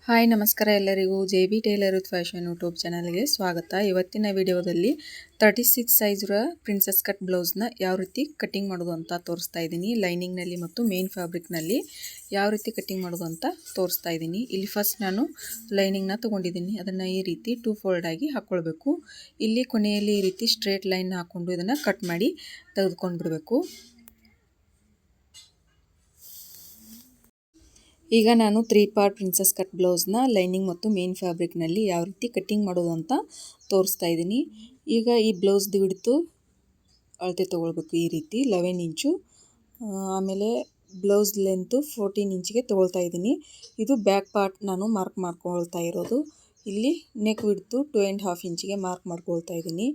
Hi ನಮಸ್ಕಾರ ಎಲ್ಲರಿಗೂ JB tailor with fashion YouTube ಚಾನಲ್ಗೆ ಸ್ವಾಗತ. ಇವತ್ತಿನ ವಿಡಿಯೋದಲ್ಲಿ 36 ಸೈಜ್ರ ಪ್ರಿನ್ಸೆಸ್ ಕಟ್ ಬ್ಲೌಸ್ನ ಯಾವ ರೀತಿ ಕಟ್ಟಿಂಗ್ ಮಾಡೋದು ಅಂತ ತೋರಿಸ್ತಾ ಇದ್ದೀನಿ. ಲೈನಿಂಗ್ನಲ್ಲಿ ಮತ್ತು ಮೇನ್ ಫ್ಯಾಬ್ರಿಕ್ನಲ್ಲಿ ಯಾವ ರೀತಿ ಕಟ್ಟಿಂಗ್ ಮಾಡೋದು ಅಂತ ತೋರಿಸ್ತಾ ಇದ್ದೀನಿ. ಇಲ್ಲಿ ಫಸ್ಟ್ ನಾನು ಲೈನಿಂಗ್ನ ತೊಗೊಂಡಿದ್ದೀನಿ. ಅದನ್ನು ಈ ರೀತಿ 2 ಫೋಲ್ಡ್ ಆಗಿ ಹಾಕ್ಕೊಳ್ಬೇಕು. ಇಲ್ಲಿ ಕೊನೆಯಲ್ಲಿ ಈ ರೀತಿ ಸ್ಟ್ರೇಟ್ ಲೈನ್ ಹಾಕ್ಕೊಂಡು ಇದನ್ನು ಕಟ್ ಮಾಡಿ ತೆಗೆದುಕೊಂಡು ಬಿಡಬೇಕು. ಈಗ ನಾನು 3 ಪಾರ್ಟ್ ಪ್ರಿನ್ಸೆಸ್ ಕಟ್ ಬ್ಲೌಸ್ನ ಲೈನಿಂಗ್ ಮತ್ತು ಮೇನ್ ಫ್ಯಾಬ್ರಿಕ್ನಲ್ಲಿ ಯಾವ ರೀತಿ ಕಟ್ಟಿಂಗ್ ಮಾಡೋದು ಅಂತ ತೋರಿಸ್ತಾ ಇದ್ದೀನಿ. ಈಗ ಈ ಬ್ಲೌಸ್ದು ಹಿಡಿತು ಅಳತೆ ತೊಗೊಳ್ಬೇಕು. ಈ ರೀತಿ 11 ಇಂಚು, ಆಮೇಲೆ ಬ್ಲೌಸ್ ಲೆಂತು 14 ಇಂಚಿಗೆ ತೊಗೊಳ್ತಾ ಇದ್ದೀನಿ. ಇದು ಬ್ಯಾಕ್ ಪಾರ್ಟ್ ನಾನು ಮಾರ್ಕ್ ಮಾಡ್ಕೊಳ್ತಾ ಇರೋದು. ಇಲ್ಲಿ ನೆಕ್ ವಿಡ್ತು 2.5 ಇಂಚಿಗೆ ಮಾರ್ಕ್ ಮಾಡ್ಕೊಳ್ತಾ ಇದ್ದೀನಿ.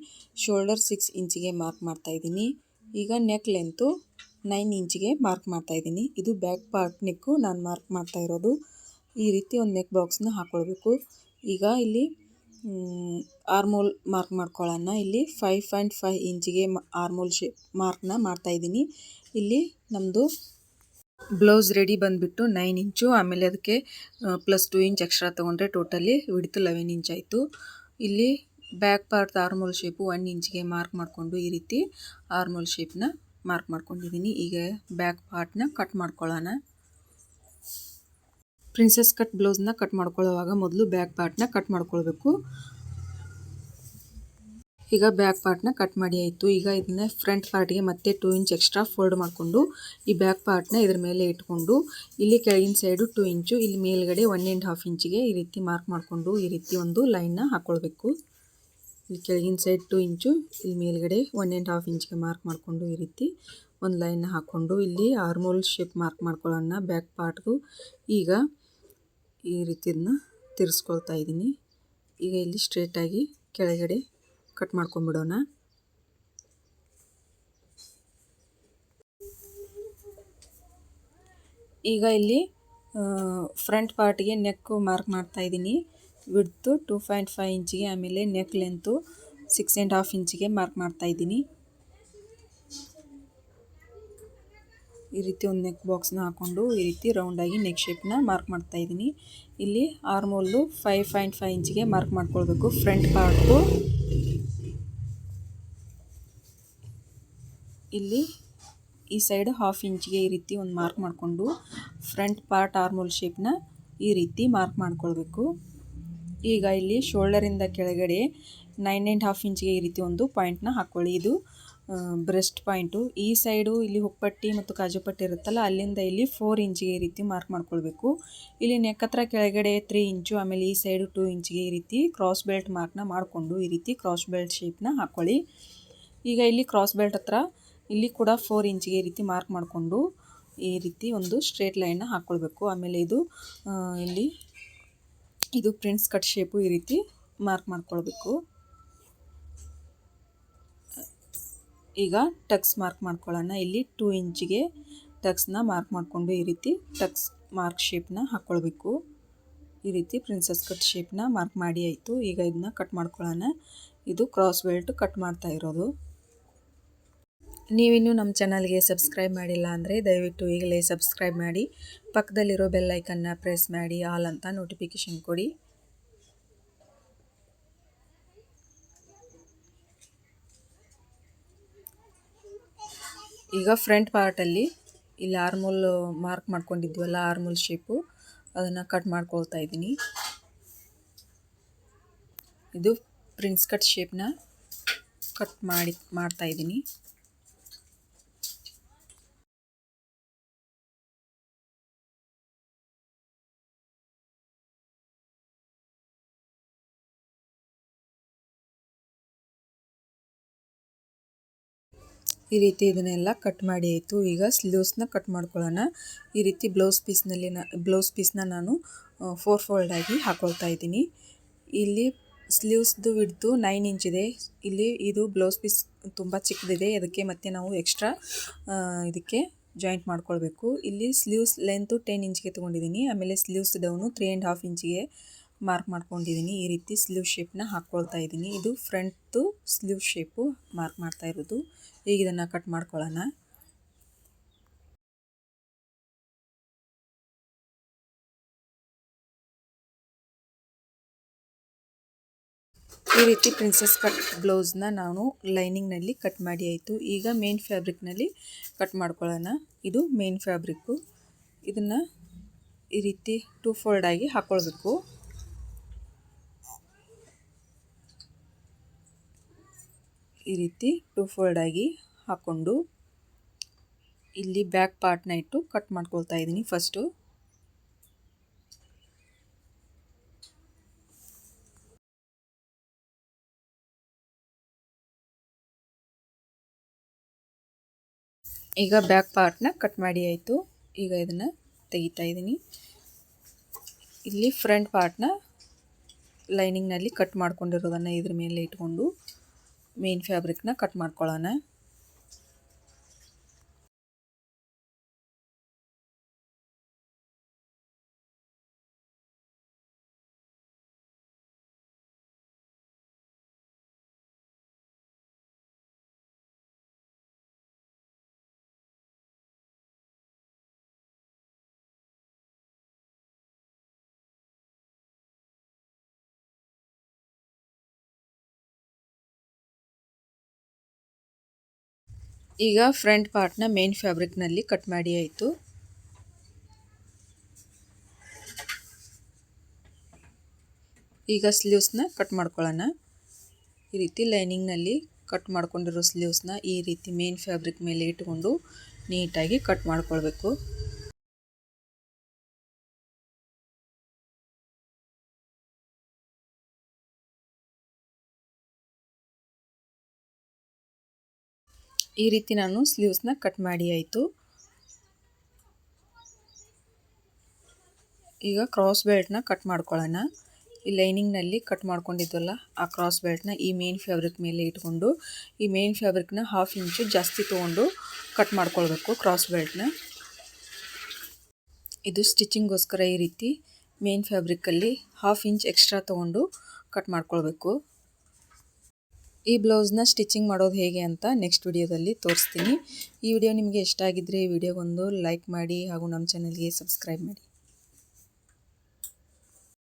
ಶೋಲ್ಡರ್ 6 ಇಂಚಿಗೆ ಮಾರ್ಕ್ ಮಾಡ್ತಾ ಇದ್ದೀನಿ. ಈಗ ನೆಕ್ ಲೆಂತು 9 ಇಂಚಿಗೆ ಮಾರ್ಕ್ ಮಾಡ್ತಾ ಇದ್ದೀನಿ. ಇದು ಬ್ಯಾಕ್ ಪಾರ್ಟ್ ನೆಕ್ಕು ನಾನು ಮಾರ್ಕ್ ಮಾಡ್ತಾ ಇರೋದು. ಈ ರೀತಿ ಒಂದು ನೆಕ್ ಬಾಕ್ಸ್ನ ಹಾಕ್ಕೊಳ್ಬೇಕು. ಈಗ ಇಲ್ಲಿ ಆರ್ಮೋಲ್ ಮಾರ್ಕ್ ಮಾಡ್ಕೊಳ್ಳೋಣ. ಇಲ್ಲಿ 5.5 ಇಂಚಿಗೆ ಆರ್ಮೋಲ್ ಶೇಪ್ ಮಾರ್ಕ್ನ ಮಾಡ್ತಾ ಇದ್ದೀನಿ. ಇಲ್ಲಿ ನಮ್ಮದು ಬ್ಲೌಸ್ ರೆಡಿ ಬಂದುಬಿಟ್ಟು 9 ಇಂಚು, ಆಮೇಲೆ ಅದಕ್ಕೆ ಪ್ಲಸ್ 2 ಇಂಚ್ ಎಕ್ಸ್ಟ್ರಾ ತೊಗೊಂಡ್ರೆ ಟೋಟಲಿ ವಿಡ್ತು 11 ಇಂಚ್ ಆಯಿತು. ಇಲ್ಲಿ ಬ್ಯಾಕ್ ಪಾರ್ಟ್ ಆರ್ಮೋಲ್ ಶೇಪು 1 ಇಂಚಿಗೆ ಮಾರ್ಕ್ ಮಾಡಿಕೊಂಡು ಈ ರೀತಿ ಆರ್ಮೋಲ್ ಶೇಪ್ನ ಮಾರ್ಕ್ ಮಾಡ್ಕೊಂಡಿದ್ದೀನಿ. ಈಗ ಬ್ಯಾಕ್ ಪಾರ್ಟ್ನ ಕಟ್ ಮಾಡ್ಕೊಳ್ಳೋಣ. ಪ್ರಿನ್ಸೆಸ್ ಕಟ್ ಬ್ಲೌಸ್ನ ಕಟ್ ಮಾಡ್ಕೊಳ್ಳೋವಾಗ ಮೊದಲು ಬ್ಯಾಕ್ ಪಾರ್ಟ್ನ ಕಟ್ ಮಾಡ್ಕೊಳ್ಬೇಕು. ಈಗ ಬ್ಯಾಕ್ ಪಾರ್ಟ್ನ ಕಟ್ ಮಾಡಿ ಆಯಿತು. ಈಗ ಇದನ್ನ ಫ್ರಂಟ್ ಪಾರ್ಟ್ಗೆ ಮತ್ತೆ 2 ಇಂಚ್ ಎಕ್ಸ್ಟ್ರಾ ಫೋಲ್ಡ್ ಮಾಡಿಕೊಂಡು ಈ ಬ್ಯಾಕ್ ಪಾರ್ಟ್ನ ಇದ್ರ ಮೇಲೆ ಇಟ್ಕೊಂಡು ಇಲ್ಲಿ ಕೆಳಗಿನ ಸೈಡು 2 ಇಂಚು, ಇಲ್ಲಿ ಮೇಲ್ಗಡೆ 1.5 ಇಂಚಿಗೆ ಈ ರೀತಿ ಮಾರ್ಕ್ ಮಾಡಿಕೊಂಡು ಈ ರೀತಿ ಒಂದು ಲೈನ್ನ ಹಾಕ್ಕೊಳ್ಬೇಕು. ಇಲ್ಲಿ ಕೆಳಗಿನ ಸೈಡ್ 2 ಇಂಚು, ಇಲ್ಲಿ ಮೇಲ್ಗಡೆ 1.5 ಇಂಚಿಗೆ ಮಾರ್ಕ್ ಮಾಡಿಕೊಂಡು ಈ ರೀತಿ ಒಂದು ಲೈನ್ ಹಾಕ್ಕೊಂಡು ಇಲ್ಲಿ ಆರ್ಮೋಲ್ ಶೇಪ್ ಮಾರ್ಕ್ ಮಾಡ್ಕೊಳ್ಳೋಣ ಬ್ಯಾಕ್ ಪಾರ್ಟ್ಗೂ. ಈಗ ಈ ರೀತಿ ಇದನ್ನ ತಿರ್ಸ್ಕೊಳ್ತಾ ಇದ್ದೀನಿ. ಈಗ ಇಲ್ಲಿ ಸ್ಟ್ರೇಟಾಗಿ ಕೆಳಗಡೆ ಕಟ್ ಮಾಡ್ಕೊಂಬಿಡೋಣ. ಈಗ ಇಲ್ಲಿ ಫ್ರಂಟ್ ಪಾರ್ಟ್ಗೆ ನೆಕ್ ಮಾರ್ಕ್ ಮಾಡ್ತಾ ಇದ್ದೀನಿ. ವಿಡ್ತು 2.5 ಇಂಚಿಗೆ, ಆಮೇಲೆ ನೆಕ್ ಲೆಂತು 6.5 ಇಂಚಿಗೆ ಮಾರ್ಕ್ ಮಾಡ್ತಾ ಇದ್ದೀನಿ. ಈ ರೀತಿ ಒಂದು ನೆಕ್ ಬಾಕ್ಸ್ನ ಹಾಕ್ಕೊಂಡು ಈ ರೀತಿ ರೌಂಡಾಗಿ ನೆಕ್ ಶೇಪ್ನ ಮಾರ್ಕ್ ಮಾಡ್ತಾ ಇದ್ದೀನಿ. ಇಲ್ಲಿ ಆರ್ಮೋಲ್ಲು 5.5 ಇಂಚಿಗೆ ಮಾರ್ಕ್ ಮಾಡ್ಕೊಳ್ಬೇಕು. ಫ್ರಂಟ್ ಪಾರ್ಟ್ದು ಇಲ್ಲಿ ಈ ಸೈಡ್ 1/2 ಇಂಚಿಗೆ ಈ ರೀತಿ ಒಂದು ಮಾರ್ಕ್ ಮಾಡಿಕೊಂಡು ಫ್ರಂಟ್ ಪಾರ್ಟ್ ಆರ್ಮೋಲ್ ಶೇಪ್ನ ಈ ರೀತಿ ಮಾರ್ಕ್ ಮಾಡ್ಕೊಳ್ಬೇಕು. ಈಗ ಇಲ್ಲಿ ಶೋಲ್ಡರಿಂದ ಕೆಳಗಡೆ 9.5 ಇಂಚಿಗೆ ಈ ರೀತಿ ಒಂದು ಪಾಯಿಂಟ್ನ ಹಾಕ್ಕೊಳ್ಳಿ. ಇದು ಬ್ರೆಸ್ಟ್ ಪಾಯಿಂಟು. ಈ ಸೈಡು ಇಲ್ಲಿ ಹುಕ್ಕಪಟ್ಟಿ ಮತ್ತು ಕಾಜುಪಟ್ಟಿ ಇರುತ್ತಲ್ಲ, ಅಲ್ಲಿಂದ ಇಲ್ಲಿ 4 ಇಂಚಿಗೆ ಈ ರೀತಿ ಮಾರ್ಕ್ ಮಾಡ್ಕೊಳ್ಬೇಕು. ಇಲ್ಲಿ ನೆಕ್ ಹತ್ರ ಕೆಳಗಡೆ 3 ಇಂಚು, ಆಮೇಲೆ ಈ ಸೈಡು 2 ಇಂಚಿಗೆ ಈ ರೀತಿ ಕ್ರಾಸ್ ಬೆಲ್ಟ್ ಮಾರ್ಕ್ನ ಮಾಡಿಕೊಂಡು ಈ ರೀತಿ ಕ್ರಾಸ್ ಬೆಲ್ಟ್ ಶೇಪ್ನ ಹಾಕ್ಕೊಳ್ಳಿ. ಈಗ ಇಲ್ಲಿ ಕ್ರಾಸ್ ಬೆಲ್ಟ್ ಹತ್ರ ಇಲ್ಲಿ ಕೂಡ 4 ಇಂಚಿಗೆ ಈ ರೀತಿ ಮಾರ್ಕ್ ಮಾಡಿಕೊಂಡು ಈ ರೀತಿ ಒಂದು ಸ್ಟ್ರೇಟ್ ಲೈನ್ನ ಹಾಕ್ಕೊಳ್ಬೇಕು. ಆಮೇಲೆ ಇದು ಪ್ರಿನ್ಸ್ ಕಟ್ ಶೇಪು ಈ ರೀತಿ ಮಾರ್ಕ್ ಮಾಡ್ಕೊಳ್ಬೇಕು. ಈಗ ಟಕ್ಸ್ ಮಾರ್ಕ್ ಮಾಡ್ಕೊಳ್ಳೋಣ. ಇಲ್ಲಿ 2 ಇಂಚಿಗೆ ಟಕ್ಸ್ನ ಮಾರ್ಕ್ ಮಾಡಿಕೊಂಡು ಈ ರೀತಿ ಟಕ್ಸ್ ಮಾರ್ಕ್ ಶೇಪ್ನ ಹಾಕ್ಕೊಳ್ಬೇಕು. ಈ ರೀತಿ ಪ್ರಿನ್ಸೆಸ್ ಕಟ್ ಶೇಪ್ನ ಮಾರ್ಕ್ ಮಾಡಿ ಆಯಿತು. ಈಗ ಇದನ್ನ ಕಟ್ ಮಾಡ್ಕೊಳ್ಳೋಣ. ಇದು ಕ್ರಾಸ್ ಬೆಲ್ಟ್ ಕಟ್ ಮಾಡ್ತಾ ಇರೋದು. ನೀವಿನ್ನೂ ನಮ್ಮ ಚಾನಲ್ಗೆ ಸಬ್ಸ್ಕ್ರೈಬ್ ಮಾಡಿಲ್ಲ ಅಂದರೆ ದಯವಿಟ್ಟು ಈಗಲೇ ಸಬ್ಸ್ಕ್ರೈಬ್ ಮಾಡಿ, ಪಕ್ಕದಲ್ಲಿರೋ ಬೆಲ್ ಐಕನ್ನ ಪ್ರೆಸ್ ಮಾಡಿ ಆಲ್ ಅಂತ ನೋಟಿಫಿಕೇಷನ್ ಕೊಡಿ. ಈಗ ಫ್ರಂಟ್ ಪಾರ್ಟಲ್ಲಿ ಇಲ್ಲಿ ಆರ್ಮೋಲ್ ಮಾರ್ಕ್ ಮಾಡ್ಕೊಂಡಿದ್ವಲ್ಲ, ಆರ್ಮೋಲ್ ಶೇಪು, ಅದನ್ನು ಕಟ್ ಮಾಡ್ಕೊಳ್ತಾ ಇದ್ದೀನಿ. ಇದು ಪ್ರಿನ್ಸ್ ಕಟ್ ಶೇಪ್ನ ಕಟ್ ಮಾಡ್ತಾ ಇದ್ದೀನಿ. ಈ ರೀತಿ ಇದನ್ನೆಲ್ಲ ಕಟ್ ಮಾಡಿ ಆಯಿತು. ಈಗ ಸ್ಲೀವ್ಸ್ನ ಕಟ್ ಮಾಡ್ಕೊಳ್ಳೋಣ. ಈ ರೀತಿ ಬ್ಲೌಸ್ ಪೀಸ್ನ ನಾನು 4 ಫೋಲ್ಡ್ ಆಗಿ ಹಾಕ್ಕೊಳ್ತಾ ಇದ್ದೀನಿ. ಇಲ್ಲಿ ಸ್ಲೀವ್ಸ್ದು ವಿಡ್ತು 9 ಇಂಚಿದೆ. ಇಲ್ಲಿ ಇದು ಬ್ಲೌಸ್ ಪೀಸ್ ತುಂಬ ಚಿಕ್ಕದಿದೆ, ಅದಕ್ಕೆ ಮತ್ತೆ ನಾವು ಎಕ್ಸ್ಟ್ರಾ ಇದಕ್ಕೆ ಜಾಯಿಂಟ್ ಮಾಡ್ಕೊಳ್ಬೇಕು. ಇಲ್ಲಿ ಸ್ಲೀವ್ಸ್ ಲೆಂತು 10 ಇಂಚಿಗೆ ತೊಗೊಂಡಿದ್ದೀನಿ, ಆಮೇಲೆ ಸ್ಲೀವ್ಸ್ ಡೌನು 3.5 ಇಂಚಿಗೆ ಮಾರ್ಕ್ ಮಾಡ್ಕೊಂಡಿದ್ದೀನಿ. ಈ ರೀತಿ ಸ್ಲೀವ್ ಶೇಪ್ನ ಹಾಕ್ಕೊಳ್ತಾ ಇದ್ದೀನಿ. ಇದು ಫ್ರಂಟ್ದು ಸ್ಲೀವ್ ಶೇಪು ಮಾರ್ಕ್ ಮಾಡ್ತಾ ಇರೋದು. ಈಗ ಇದನ್ನು ಕಟ್ ಮಾಡ್ಕೊಳ್ಳೋಣ. ಈ ರೀತಿ ಪ್ರಿನ್ಸಸ್ ಕಟ್ ಬ್ಲೌಸ್ನ ನಾನು ಲೈನಿಂಗ್ನಲ್ಲಿ ಕಟ್ ಮಾಡಿ ಆಯಿತು. ಈಗ ಮೇನ್ ಫ್ಯಾಬ್ರಿಕ್ನಲ್ಲಿ ಕಟ್ ಮಾಡ್ಕೊಳ್ಳೋಣ. ಇದು ಮೇನ್ ಫ್ಯಾಬ್ರಿಕ್ಕು. ಇದನ್ನು ಈ ರೀತಿ 2 ಫೋಲ್ಡ್ ಆಗಿ ಹಾಕ್ಕೊಳ್ಬೇಕು. ಈ ರೀತಿ 2 ಫೋಲ್ಡ್ ಆಗಿ ಹಾಕ್ಕೊಂಡು ಇಲ್ಲಿ ಬ್ಯಾಕ್ ಪಾರ್ಟ್ನ ಇಟ್ಟು ಕಟ್ ಮಾಡ್ಕೊಳ್ತಾ ಇದ್ದೀನಿ ಫಸ್ಟು. ಈಗ ಬ್ಯಾಕ್ ಪಾರ್ಟ್ನ ಕಟ್ ಮಾಡಿ ಆಯಿತು. ಈಗ ಇದನ್ನು ತೆಗಿತಾ ಇದ್ದೀನಿ. ಇಲ್ಲಿ ಫ್ರಂಟ್ ಪಾರ್ಟ್ನ ಲೈನಿಂಗ್ನಲ್ಲಿ ಕಟ್ ಮಾಡ್ಕೊಂಡಿರೋದನ್ನು ಇದ್ರ ಮೇಲೆ ಇಟ್ಕೊಂಡು ಮೇನ್ ಫ್ಯಾಬ್ರಿಕ್ನ ಕಟ್ ಮಾಡ್ಕೊಳ್ಳೋಣ. ಈಗ ಫ್ರಂಟ್ ಪಾರ್ಟ್ನ ಮೇನ್ ಫ್ಯಾಬ್ರಿಕ್ನಲ್ಲಿ ಕಟ್ ಮಾಡಿ ಆಯಿತು. ಈಗ ಸ್ಲೀವ್ಸ್ನ ಕಟ್ ಮಾಡ್ಕೊಳ್ಳೋಣ. ಈ ರೀತಿ ಲೈನಿಂಗ್ನಲ್ಲಿ ಕಟ್ ಮಾಡ್ಕೊಂಡಿರೋ ಸ್ಲೀವ್ಸ್ನ ಈ ರೀತಿ ಮೇನ್ ಫ್ಯಾಬ್ರಿಕ್ ಮೇಲೆ ಇಟ್ಕೊಂಡು ನೀಟಾಗಿ ಕಟ್ ಮಾಡ್ಕೊಳ್ಬೇಕು. ಈ ರೀತಿ ನಾನು ಸ್ಲೀವ್ಸ್ನ ಕಟ್ ಮಾಡಿ ಆಯಿತು. ಈಗ ಕ್ರಾಸ್ ಬೆಲ್ಟ್ನ ಕಟ್ ಮಾಡ್ಕೊಳ್ಳೋಣ. ಈ ಲೈನಿಂಗ್ನಲ್ಲಿ ಕಟ್ ಮಾಡ್ಕೊಂಡಿದ್ವಲ್ಲ ಆ ಕ್ರಾಸ್ ಬೆಲ್ಟ್ನ ಈ ಮೇನ್ ಫ್ಯಾಬ್ರಿಕ್ ಮೇಲೆ ಇಟ್ಕೊಂಡು ಈ ಮೇನ್ ಫ್ಯಾಬ್ರಿಕ್ನ 1/2 ಇಂಚು ಜಾಸ್ತಿ ತೊಗೊಂಡು ಕಟ್ ಮಾಡ್ಕೊಳ್ಬೇಕು ಕ್ರಾಸ್ ಬೆಲ್ಟ್ನ. ಇದು ಸ್ಟಿಚಿಂಗ್ಗೋಸ್ಕರ ಈ ರೀತಿ ಮೇನ್ ಫ್ಯಾಬ್ರಿಕಲ್ಲಿ 1/2 ಇಂಚ್ ಎಕ್ಸ್ಟ್ರಾ ತೊಗೊಂಡು ಕಟ್ ಮಾಡ್ಕೊಳ್ಬೇಕು. ಈ ಬ್ಲೌಸ್ನ ಸ್ಟಿಚಿಂಗ್ ಮಾಡೋದು ಹೇಗೆ ಅಂತ ನೆಕ್ಸ್ಟ್ ವಿಡಿಯೋದಲ್ಲಿ ತೋರಿಸ್ತೀನಿ. ಈ ವಿಡಿಯೋ ನಿಮಗೆ ಇಷ್ಟ ಆಗಿದ್ದರೆ ಈ ವಿಡಿಯೋಗೊಂದು ಲೈಕ್ ಮಾಡಿ ಹಾಗೂ ನಮ್ಮ ಚಾನಲ್ಗೆ ಸಬ್ಸ್ಕ್ರೈಬ್ ಮಾಡಿ.